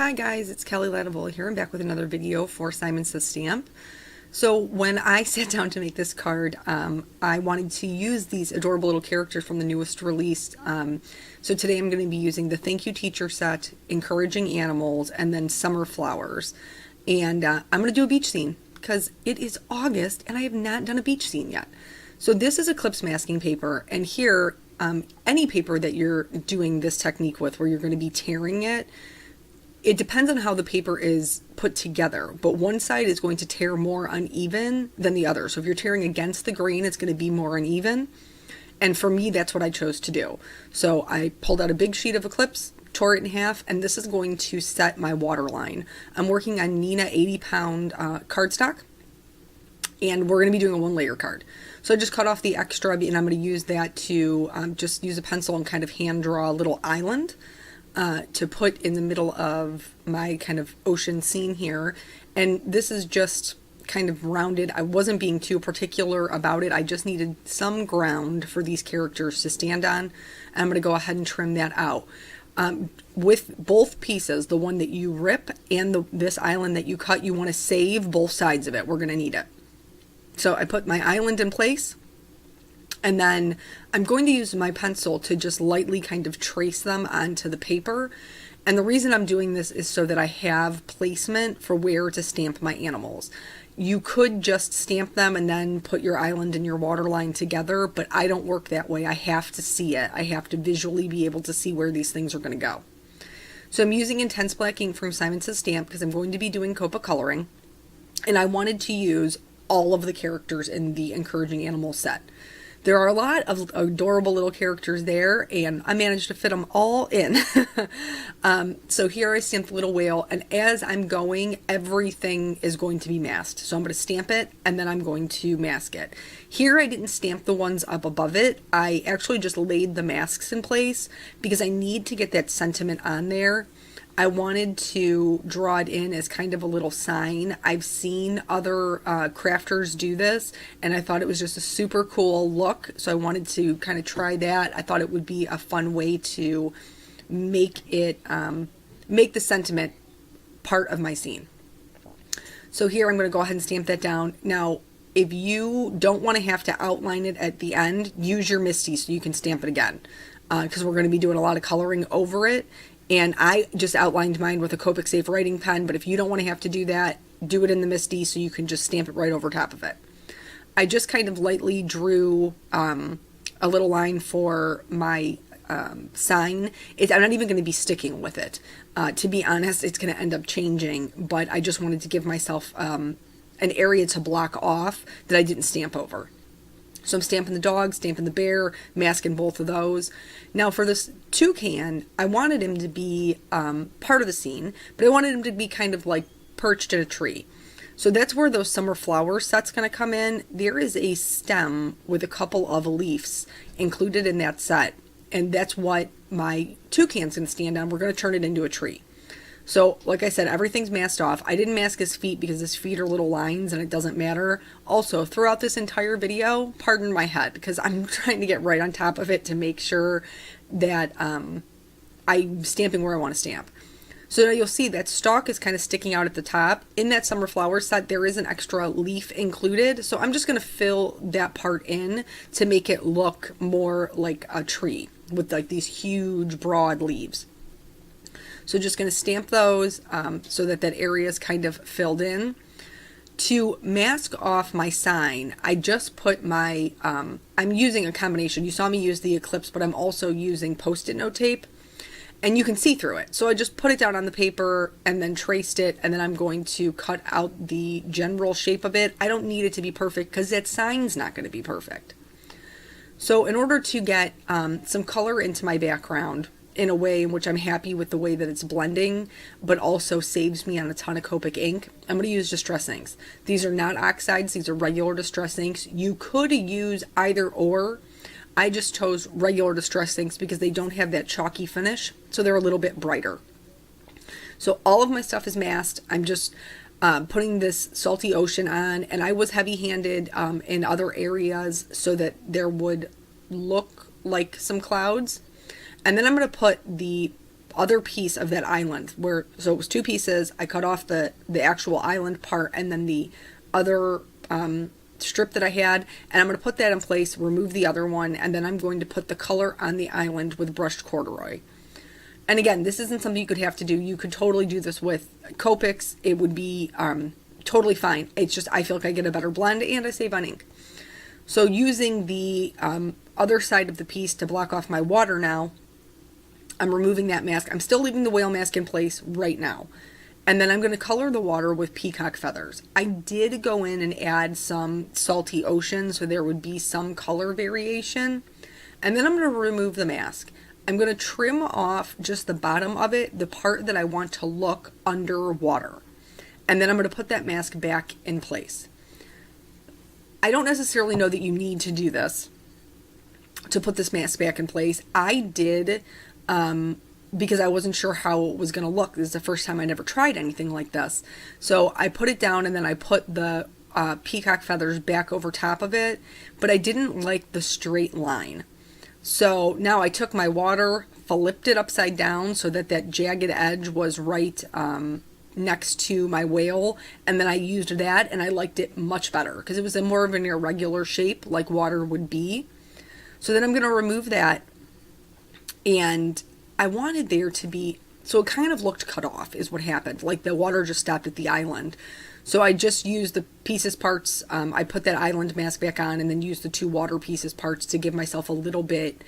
Hi guys, it's Kelly Latevola here. I'm back with another video for Simon Says Stamp. So when I sat down to make this card, I wanted to use these adorable little characters from the newest release. So today I'm going to be using the Thank You Teacher set, Encouraging Animals, and then Summer Flowers. And I'm going to do a beach scene because it is August and I have not done a beach scene yet. So this is eclipse masking paper, and here, any paper that you're doing this technique with where you're going to be tearing it, it depends on how the paper is put together, but one side is going to tear more uneven than the other. So if you're tearing against the grain, it's going to be more uneven. And for me, that's what I chose to do. So I pulled out a big sheet of eclipse, tore it in half, and this is going to set my water line. I'm working on Nina 80-pound cardstock, and we're going to be doing a one-layer card. So I just cut off the extra, and I'm going to use that to just use a pencil and kind of hand draw a little island to put in the middle of my kind of ocean scene here. And this is just kind of rounded. I wasn't being too particular about it. I just needed some ground for these characters to stand on. I'm going to go ahead and trim that out. With both pieces, the one that you rip and this island that you cut, you want to save both sides of it. We're going to need it. So I put my island in place, and then I'm going to use my pencil to just lightly kind of trace them onto the paper. And the reason I'm doing this is so that I have placement for where to stamp my animals. You could just stamp them and then put your island and your waterline together, but I don't work that way. I have to see it. I have to visually be able to see where these things are going to go. So I'm using Intense Black ink from Simon Says Stamp because I'm going to be doing Copic coloring, and I wanted to use all of the characters in the Encouraging Animals set. There are a lot of adorable little characters there, and I managed to fit them all in. So here I stamped the little whale, and as I'm going, everything is going to be masked. So I'm going to stamp it, and then I'm going to mask it. Here I didn't stamp the ones up above it. I actually just laid the masks in place because I need to get that sentiment on there. I wanted to draw it in as kind of a little sign. I've seen other crafters do this, and I thought it was just a super cool look, so I wanted to kind of try that. I thought it would be a fun way to make it, make the sentiment part of my scene. So here I'm going to go ahead and stamp that down. Now, if you don't want to have to outline it at the end, use your MISTI so you can stamp it again, because we're going to be doing a lot of coloring over it. And I just outlined mine with a Copic Safe writing pen, but if you don't want to have to do that, do it in the MISTI so you can just stamp it right over top of it. I just kind of lightly drew a little line for my sign. I'm not even going to be sticking with it. To be honest, it's going to end up changing, but I just wanted to give myself an area to block off that I didn't stamp over. So I'm stamping the dog, stamping the bear, masking both of those. Now for this toucan, I wanted him to be part of the scene, but I wanted him to be kind of like perched in a tree. So that's where those summer flower set's going to come in. There is a stem with a couple of leaves included in that set, and that's what my toucan's going to stand on. We're going to turn it into a tree. So, like I said, everything's masked off. I didn't mask his feet because his feet are little lines and it doesn't matter. Also, throughout this entire video, pardon my head, because I'm trying to get right on top of it to make sure that I'm stamping where I want to stamp. So now you'll see that stalk is kind of sticking out at the top. In that summer flower set, there is an extra leaf included. So I'm just going to fill that part in to make it look more like a tree with like these huge, broad leaves. So just going to stamp those so that that area is kind of filled in. To mask off my sign, I just put my, I'm using a combination. You saw me use the Eclipse, but I'm also using Post-it note tape. And you can see through it. So I just put it down on the paper and then traced it. And then I'm going to cut out the general shape of it. I don't need it to be perfect because that sign's not going to be perfect. So in order to get some color into my background, in a way in which I'm happy with the way that it's blending, but also saves me on a ton of Copic ink, I'm going to use Distress inks. These are not oxides, these are regular Distress inks. You could use either or. I just chose regular Distress inks because they don't have that chalky finish, so they're a little bit brighter. So all of my stuff is masked. I'm just putting this salty ocean on, and I was heavy-handed in other areas so that there would look like some clouds. And then I'm going to put the other piece of that island so it was two pieces. I cut off the actual island part and then the other strip that I had, and I'm going to put that in place, remove the other one, and then I'm going to put the color on the island with brushed corduroy. And again, this isn't something you could have to do. You could totally do this with Copics. It would be totally fine. It's just I feel like I get a better blend and I save on ink. So using the other side of the piece to block off my water now, I'm removing that mask. I'm still leaving the whale mask in place right now. And then I'm going to color the water with peacock feathers. I did go in and add some salty ocean, so there would be some color variation. And then I'm going to remove the mask. I'm going to trim off just the bottom of it, the part that I want to look underwater. And then I'm going to put that mask back in place. I don't necessarily know that you need to do this to put this mask back in place. I did because I wasn't sure how it was going to look. This is the first time I never tried anything like this. So I put it down and then I put the peacock feathers back over top of it, but I didn't like the straight line. So now I took my water, flipped it upside down so that that jagged edge was right next to my whale, and then I used that and I liked it much better because it was a more of an irregular shape like water would be. So then I'm going to remove that, and I wanted there to be, so it kind of looked cut off is what happened, like the water just stopped at the island. So I just used the pieces parts, I put that island mask back on and then used the two water pieces parts to give myself a little bit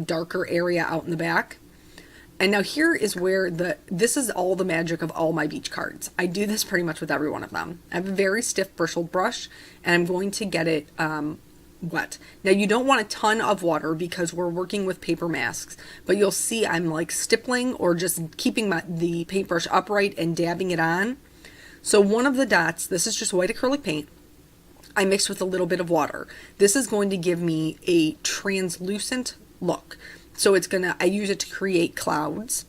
darker area out in the back. And now here is where this is all the magic of all my beach cards. I do this pretty much with every one of them. I have a very stiff bristled brush and I'm going to get it wet. Now you don't want a ton of water because we're working with paper masks, but you'll see I'm like stippling or just keeping the paintbrush upright and dabbing it on. So one of the dots, this is just white acrylic paint, I mixed with a little bit of water. This is going to give me a translucent look. So it's gonna, I use it to create clouds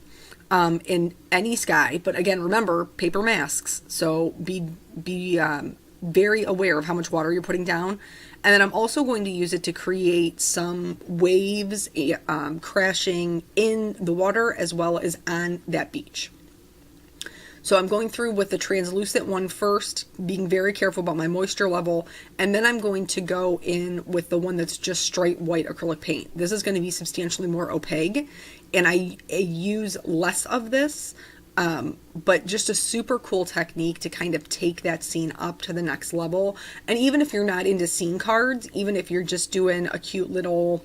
in any sky, but again, remember, paper masks, so be very aware of how much water you're putting down. And then I'm also going to use it to create some waves crashing in the water as well as on that beach. So I'm going through with the translucent one first, being very careful about my moisture level, and then I'm going to go in with the one that's just straight white acrylic paint. This is going to be substantially more opaque, and I use less of this, but just a super cool technique to kind of take that scene up to the next level. And even if you're not into scene cards, even if you're just doing a cute little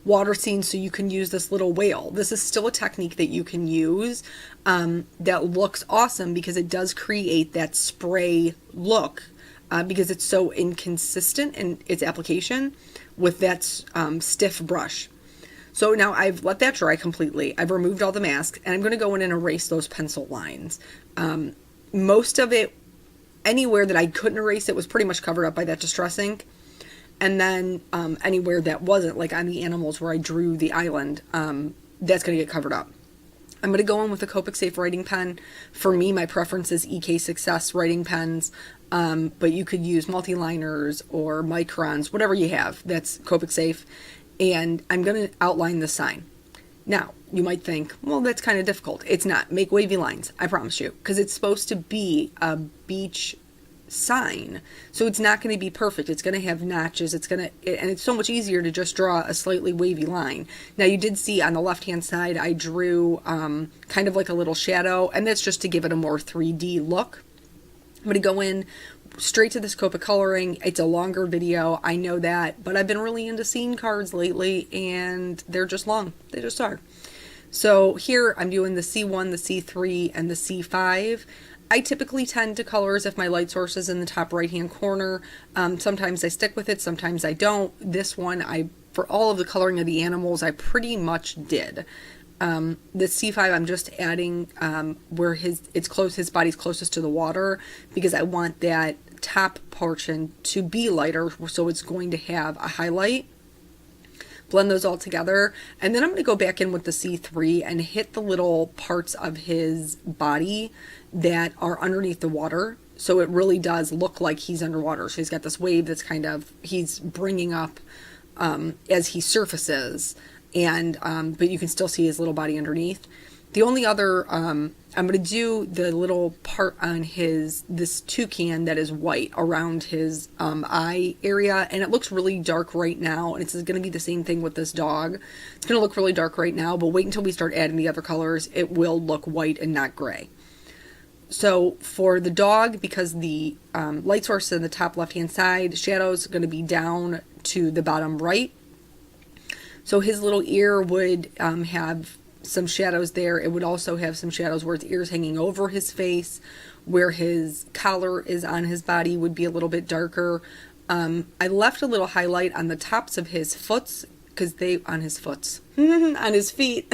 water scene so you can use this little whale, this is still a technique that you can use that looks awesome because it does create that spray look because it's so inconsistent in its application with that stiff brush. So now I've let that dry completely. I've removed all the masks and I'm going to go in and erase those pencil lines. Most of it, anywhere that I couldn't erase it, was pretty much covered up by that distress ink. And then anywhere that wasn't, like on the animals where I drew the island, that's going to get covered up. I'm going to go in with a Copic Safe writing pen. For me, my preference is EK Success writing pens, but you could use multi-liners or microns, whatever you have that's Copic Safe. And I'm going to outline the sign. Now, you might think, well, that's kind of difficult. It's not. Make wavy lines, I promise you, because it's supposed to be a beach sign, so it's not going to be perfect. It's going to have notches, and it's so much easier to just draw a slightly wavy line. Now you did see on the left hand side I drew kind of like a little shadow, and that's just to give it a more 3D look. I'm going to go in straight to this Copic coloring. It's a longer video, I know that, but I've been really into scene cards lately and they're just long. They just are. So here I'm doing the C1, the C3, and the C5. I typically tend to color as if my light source is in the top right hand corner. Sometimes I stick with it, sometimes I don't. This one, for all of the coloring of the animals, I pretty much did. The C5 I'm just adding where his body's closest to the water because I want that top portion to be lighter, so it's going to have a highlight. Blend those all together, and then I'm going to go back in with the C3 and hit the little parts of his body that are underneath the water, so it really does look like he's underwater. So he's got this wave that's he's bringing up as he surfaces, and but you can still see his little body underneath. The only other, I'm going to do the little part on this toucan that is white around his eye area, and it looks really dark right now, and it's going to be the same thing with this dog. It's going to look really dark right now, but wait until we start adding the other colors. It will look white and not gray. So for the dog, because the light source is in the top left-hand side, shadow's going to be down to the bottom right. So his little ear would have some shadows there. It would also have some shadows where his ear's hanging over his face, where his collar is on his body would be a little bit darker. I left a little highlight on the tops of his foots, because on his feet,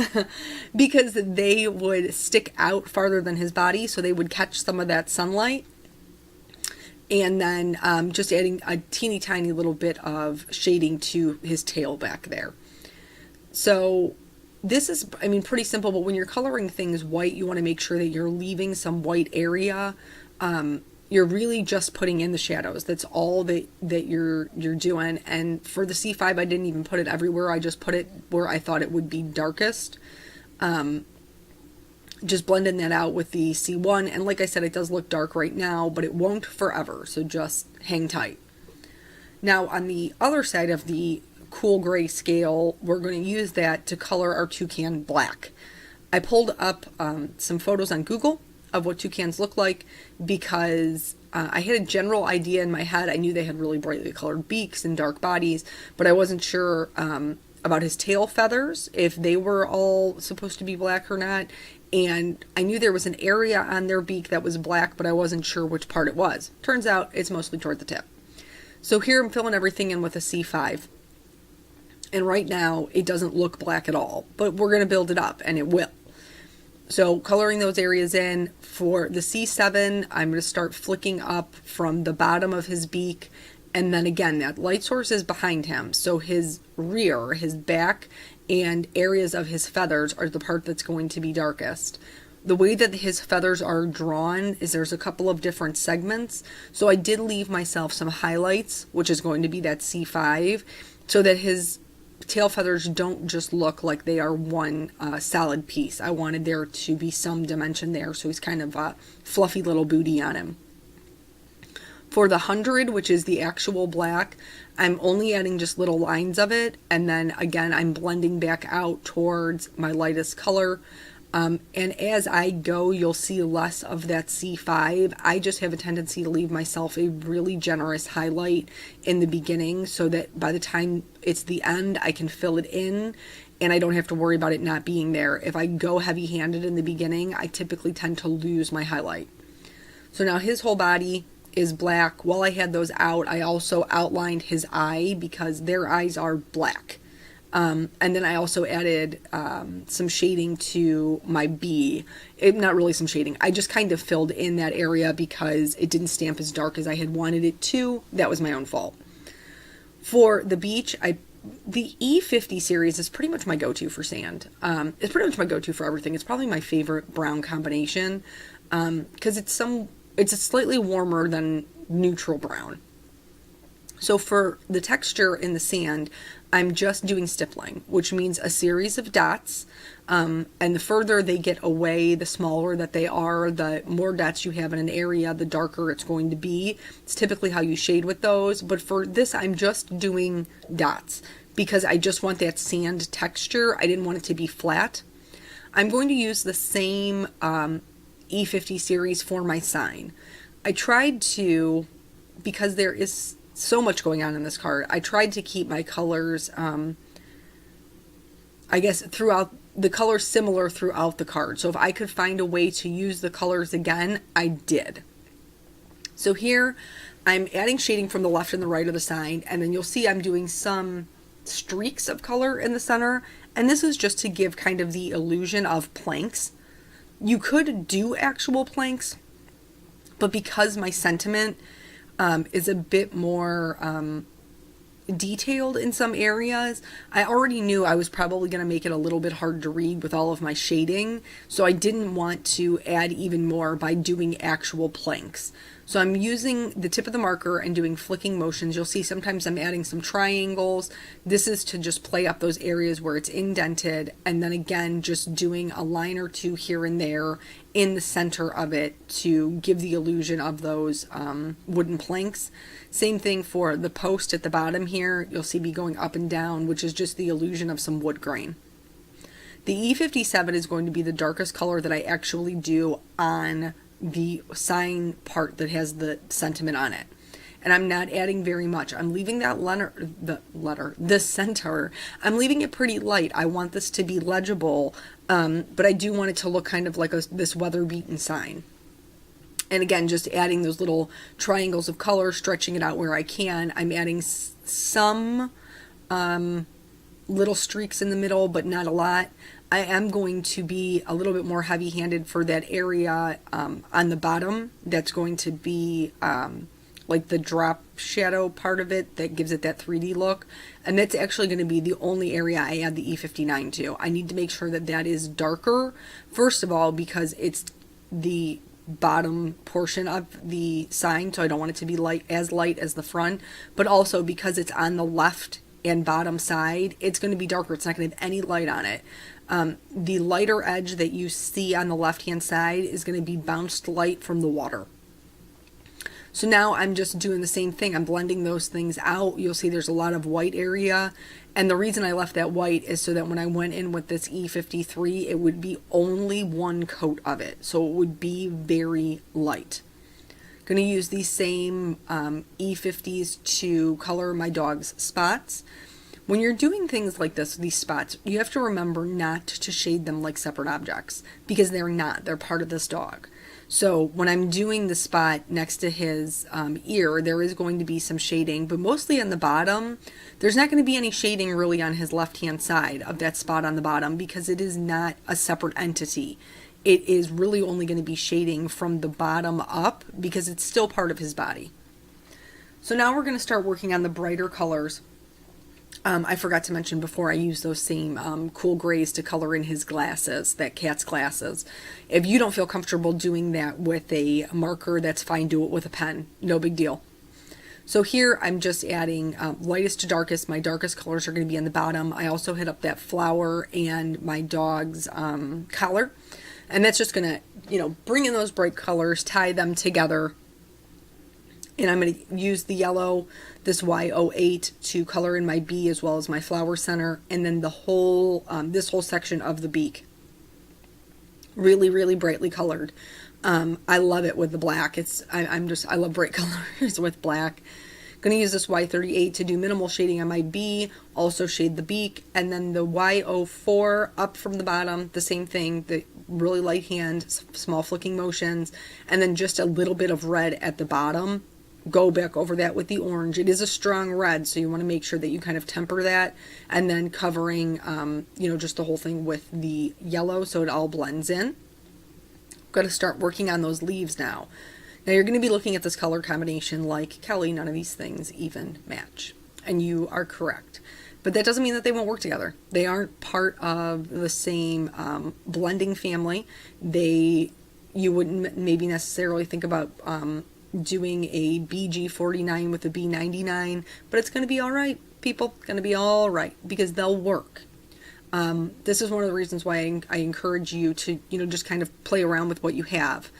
because they would stick out farther than his body, so they would catch some of that sunlight. And then just adding a teeny tiny little bit of shading to his tail back there. So this is, I mean, pretty simple, but when you're coloring things white, you want to make sure that you're leaving some white area. You're really just putting in the shadows. That's all that you're doing. And for the C5, I didn't even put it everywhere. I just put it where I thought it would be darkest. Just blending that out with the C1. And like I said, it does look dark right now, but it won't forever. So just hang tight. Now on the other side of the cool gray scale, we're going to use that to color our toucan black. I pulled up some photos on Google of what toucans look like, because I had a general idea in my head. I knew they had really brightly colored beaks and dark bodies, but I wasn't sure about his tail feathers, if they were all supposed to be black or not. And I knew there was an area on their beak that was black, but I wasn't sure which part it was. Turns out it's mostly toward the tip. So here I'm filling everything in with a C5. And right now it doesn't look black at all, but we're going to build it up and it will. So coloring those areas in. For the C7, I'm going to start flicking up from the bottom of his beak. And then again, that light source is behind him. So his rear, his back, and areas of his feathers are the part that's going to be darkest. The way that his feathers are drawn is there's a couple of different segments. So I did leave myself some highlights, which is going to be that C5, so that his tail feathers don't just look like they are one solid piece. I wanted there to be some dimension there, so he's kind of a fluffy little booty on him. For the 100, which is the actual black, I'm only adding just little lines of it, and then again I'm blending back out towards my lightest color. And as I go, you'll see less of that C5. I just have a tendency to leave myself a really generous highlight in the beginning, so that by the time it's the end, I can fill it in and I don't have to worry about it not being there. If I go heavy-handed in the beginning, I typically tend to lose my highlight. So now his whole body is black. While I had those out, I also outlined his eye, because their eyes are black. And then I also added some shading to my bee. Not really some shading. I just kind of filled in that area because it didn't stamp as dark as I had wanted it to. That was my own fault. For the beach, the E50 series is pretty much my go-to for sand. It's pretty much my go-to for everything. It's probably my favorite brown combination, because it's a slightly warmer than neutral brown. So for the texture in the sand, I'm just doing stippling, which means a series of dots. And the further they get away, the smaller that they are, the more dots you have in an area, the darker it's going to be. It's typically how you shade with those. But for this, I'm just doing dots because I just want that sand texture. I didn't want it to be flat. I'm going to use the same E50 series for my sign. I tried to, because there is so much going on in this card, I tried to keep my colors, I guess, throughout the colors similar throughout the card. So if I could find a way to use the colors again, I did. So here I'm adding shading from the left and the right of the sign, and then you'll see I'm doing some streaks of color in the center, and this is just to give kind of the illusion of planks. You could do actual planks, but because my sentiment is a bit more detailed in some areas, I already knew I was probably going to make it a little bit hard to read with all of my shading, so I didn't want to add even more by doing actual planks. So I'm using the tip of the marker and doing flicking motions. You'll see sometimes I'm adding some triangles. This is to just play up those areas where it's indented, and then again just doing a line or two here and there in the center of it to give the illusion of those wooden planks. Same thing for the post at the bottom here. You'll see me going up and down, which is just the illusion of some wood grain. The E57 is going to be the darkest color that I actually do on the sign part that has the sentiment on it. And I'm not adding very much. I'm leaving that the center, I'm leaving it pretty light. I want this to be legible, but I do want it to look kind of like this weather-beaten sign. And again, just adding those little triangles of color, stretching it out where I can. I'm adding some little streaks in the middle, but not a lot. I am going to be a little bit more heavy-handed for that area on the bottom. That's going to be like the drop shadow part of it that gives it that 3D look. And that's actually going to be the only area I add the E59 to. I need to make sure that that is darker, first of all, because it's the bottom portion of the sign, so I don't want it to be light as the front, but also because it's on the left and bottom side, it's going to be darker. It's not going to have any light on it. The lighter edge that you see on the left hand side is going to be bounced light from the water. So now I'm just doing the same thing. I'm blending those things out. You'll see there's a lot of white area, and the reason I left that white is so that when I went in with this E53, it would be only one coat of it, so it would be very light. Going to use these same E50s to color my dog's spots. When you're doing things like this, these spots, you have to remember not to shade them like separate objects, because they're not. They're part of this dog. So when I'm doing the spot next to his ear, there is going to be some shading, but mostly on the bottom. There's not going to be any shading really on his left-hand side of that spot on the bottom, because it is not a separate entity. It is really only going to be shading from the bottom up, because it's still part of his body. So now we're going to start working on the brighter colors. I forgot to mention before, I use those same cool grays to color in his glasses, that cat's glasses. If you don't feel comfortable doing that with a marker, that's fine. Do it with a pen. No big deal. So here I'm just adding lightest to darkest. My darkest colors are going to be on the bottom. I also hit up that flower and my dog's collar. And that's just going to, bring in those bright colors, tie them together. And I'm going to use the yellow, this Y08, to color in my bee as well as my flower center, and then the whole, this whole section of the beak. Really, really brightly colored. I love it with the black. I love bright colors with black. Going to use this Y38 to do minimal shading on my bee, also shade the beak, and then the Y04 up from the bottom, the same thing, the really light hand, small flicking motions, and then just a little bit of red at the bottom. Go back over that with the orange. It is a strong red, so you want to make sure that you kind of temper that, and then covering, just the whole thing with the yellow so it all blends in. Got to start working on those leaves now. Now you're going to be looking at this color combination like, Kelly, none of these things even match. And you are correct. But that doesn't mean that they won't work together. They aren't part of the same blending family. You wouldn't maybe necessarily think about doing a BG49 with a B99, but it's going to be all right, people. It's going to be all right, because they'll work. This is one of the reasons why I encourage you to, just kind of play around with what you have.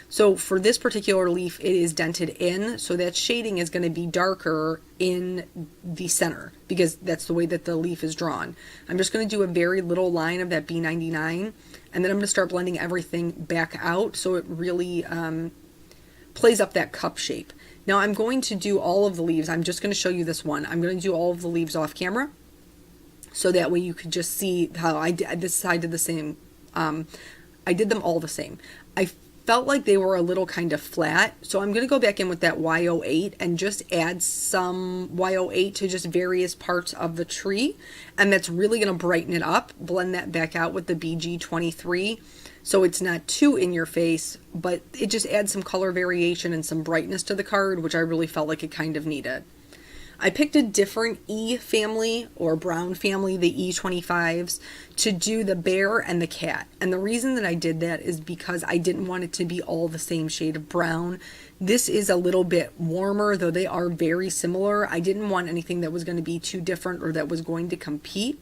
So for this particular leaf, it is dented in, so that shading is going to be darker in the center, because that's the way that the leaf is drawn. I'm just going to do a very little line of that B99, and then I'm going to start blending everything back out so it really plays up that cup shape. Now I'm going to do all of the leaves. I'm just going to show you this one. I'm going to do all of the leaves off camera, so that way you could just see how I did this. I did the same. I did them all the same. I felt like they were a little kind of flat, so I'm going to go back in with that Y08 and just add some Y08 to just various parts of the tree, and that's really going to brighten it up. Blend that back out with the BG23, so it's not too in your face, but it just adds some color variation and some brightness to the card, which I really felt like it kind of needed. I picked a different E family or brown family, the E25s, to do the bear and the cat. And the reason that I did that is because I didn't want it to be all the same shade of brown. This is a little bit warmer, though they are very similar. I didn't want anything that was going to be too different or that was going to compete.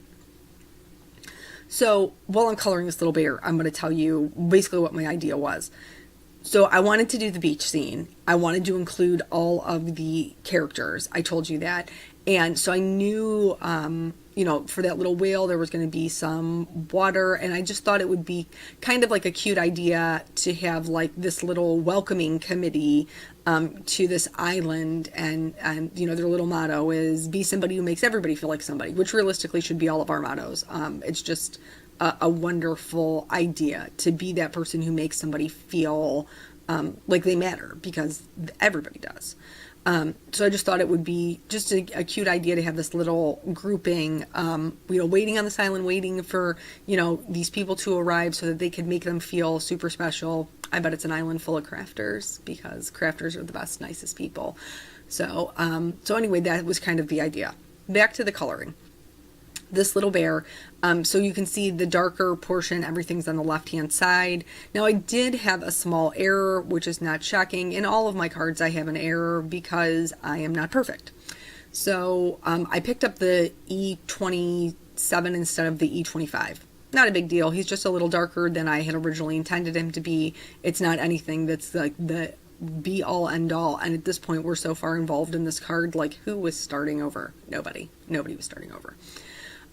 So while I'm coloring this little bear, I'm going to tell you basically what my idea was. So I wanted to do the beach scene. I wanted to include all of the characters. I told you that. And so I knew, for that little whale, there was going to be some water. And I just thought it would be kind of like a cute idea to have like this little welcoming committee to this island. And their little motto is be somebody who makes everybody feel like somebody, which realistically should be all of our mottos. It's just a wonderful idea to be that person who makes somebody feel like they matter, because everybody does. So I just thought it would be just a cute idea to have this little grouping, waiting on this island, waiting for, these people to arrive so that they could make them feel super special. I bet it's an island full of crafters, because crafters are the best, nicest people. So anyway, that was kind of the idea. Back to the coloring. This little bear, so you can see the darker portion, everything's on the left hand side. Now I did have a small error, which is not shocking. In all of my cards I have an error because I am not perfect. So I picked up the E27 instead of the E25. Not a big deal. He's just a little darker than I had originally intended him to be. It's not anything that's like the be all end all, and at this point we're so far involved in this card, like who was starting over? Nobody was starting over.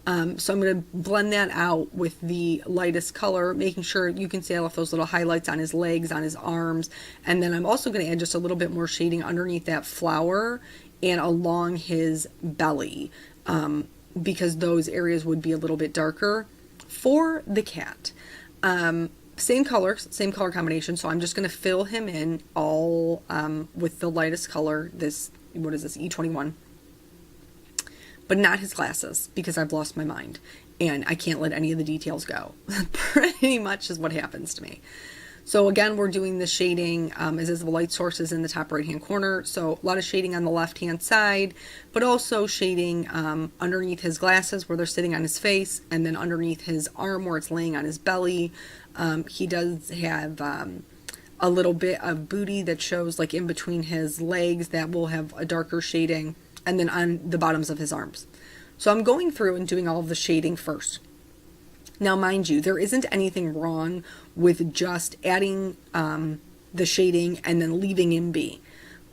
So I'm going to blend that out with the lightest color, making sure you can see I left those little highlights on his legs, on his arms. And then I'm also going to add just a little bit more shading underneath that flower and along his belly, because those areas would be a little bit darker. For the cat, same color combination. So I'm just going to fill him in all with the lightest color. What is this, E21? But not his glasses, because I've lost my mind and I can't let any of the details go. Pretty much is what happens to me. So again, we're doing the shading as the light sources in the top right hand corner. So a lot of shading on the left hand side, but also shading underneath his glasses where they're sitting on his face, and then underneath his arm where it's laying on his belly. He does have a little bit of booty that shows like in between his legs that will have a darker shading, and then on the bottoms of his arms. So I'm going through and doing all of the shading first. Now, mind you, there isn't anything wrong with just adding the shading and then leaving him be.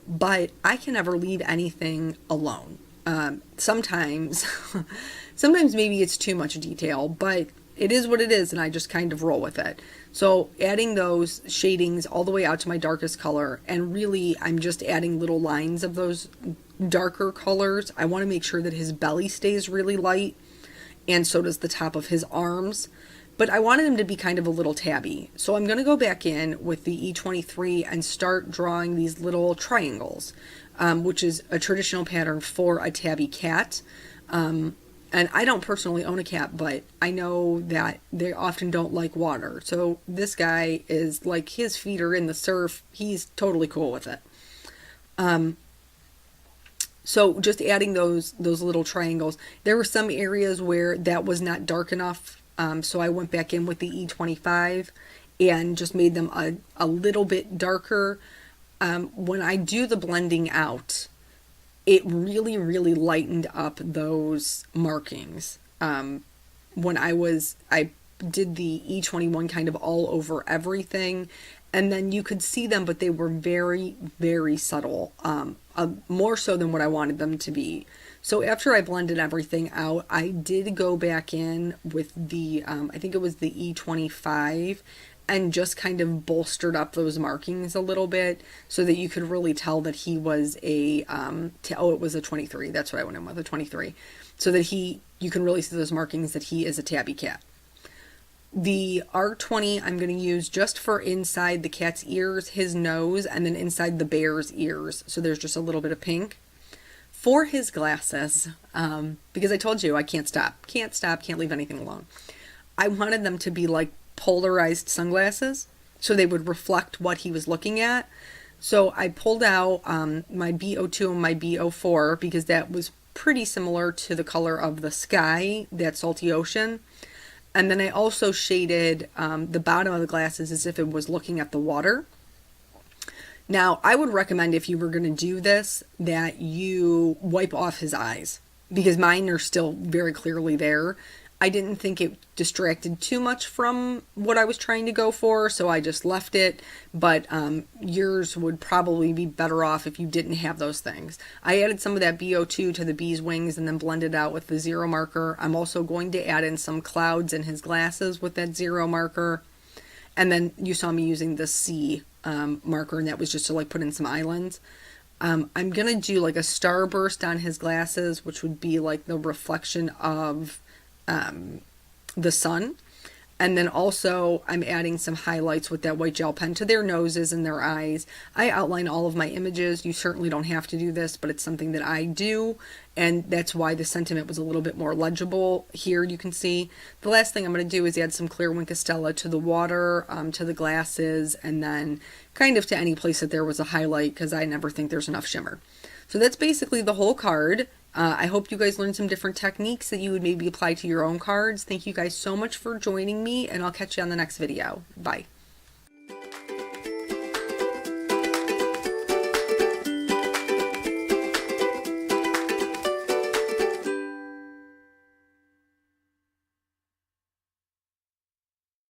But I can never leave anything alone. Sometimes maybe it's too much detail, but it is what it is, and I just kind of roll with it. So adding those shadings all the way out to my darkest color, and really I'm just adding little lines of those darker colors. I want to make sure that his belly stays really light, and so does the top of his arms, but I wanted him to be kind of a little tabby. So I'm going to go back in with the E23 and start drawing these little triangles, which is a traditional pattern for a tabby cat. And I don't personally own a cat, but I know that they often don't like water. So this guy is like, his feet are in the surf. He's totally cool with it. So just adding those little triangles. There were some areas where that was not dark enough. So I went back in with the E25 and just made them a little bit darker. When I do the blending out, it really, really lightened up those markings. When I did the E21 kind of all over everything, and then you could see them, but they were very, very subtle, more so than what I wanted them to be. So after I blended everything out, I did go back in with the, I think it was the E25, and just kind of bolstered up those markings a little bit so that you could really tell that he was it was a 23. That's what I went in with, a 23. So that you can really see those markings that he is a tabby cat. The R20 I'm going to use just for inside the cat's ears, his nose, and then inside the bear's ears. So there's just a little bit of pink. For his glasses, because I told you I can't leave anything alone. I wanted them to be like polarized sunglasses, so they would reflect what he was looking at. So I pulled out my B02 and my B04 because that was pretty similar to the color of the sky, that salty ocean. And then I also shaded the bottom of the glasses as if it was looking at the water. Now, I would recommend, if you were going to do this, that you wipe off his eyes, because mine are still very clearly there. I didn't think it distracted too much from what I was trying to go for, so I just left it. But yours would probably be better off if you didn't have those things. I added some of that BO2 to the bee's wings and then blended out with the zero marker. I'm also going to add in some clouds in his glasses with that zero marker. And then you saw me using the C marker, and that was just to like put in some islands. I'm gonna do like a starburst on his glasses, which would be like the reflection of the sun. And then also I'm adding some highlights with that white gel pen to their noses and their eyes. I outline all of my images. You certainly don't have to do this, but it's something that I do, and that's why the sentiment was a little bit more legible. Here you can see. The last thing I'm going to do is add some clear Wink of Stella to the water, to the glasses, and then kind of to any place that there was a highlight, because I never think there's enough shimmer. So that's basically the whole card. I hope you guys learned some different techniques that you would maybe apply to your own cards. Thank you guys so much for joining me, and I'll catch you on the next video. Bye.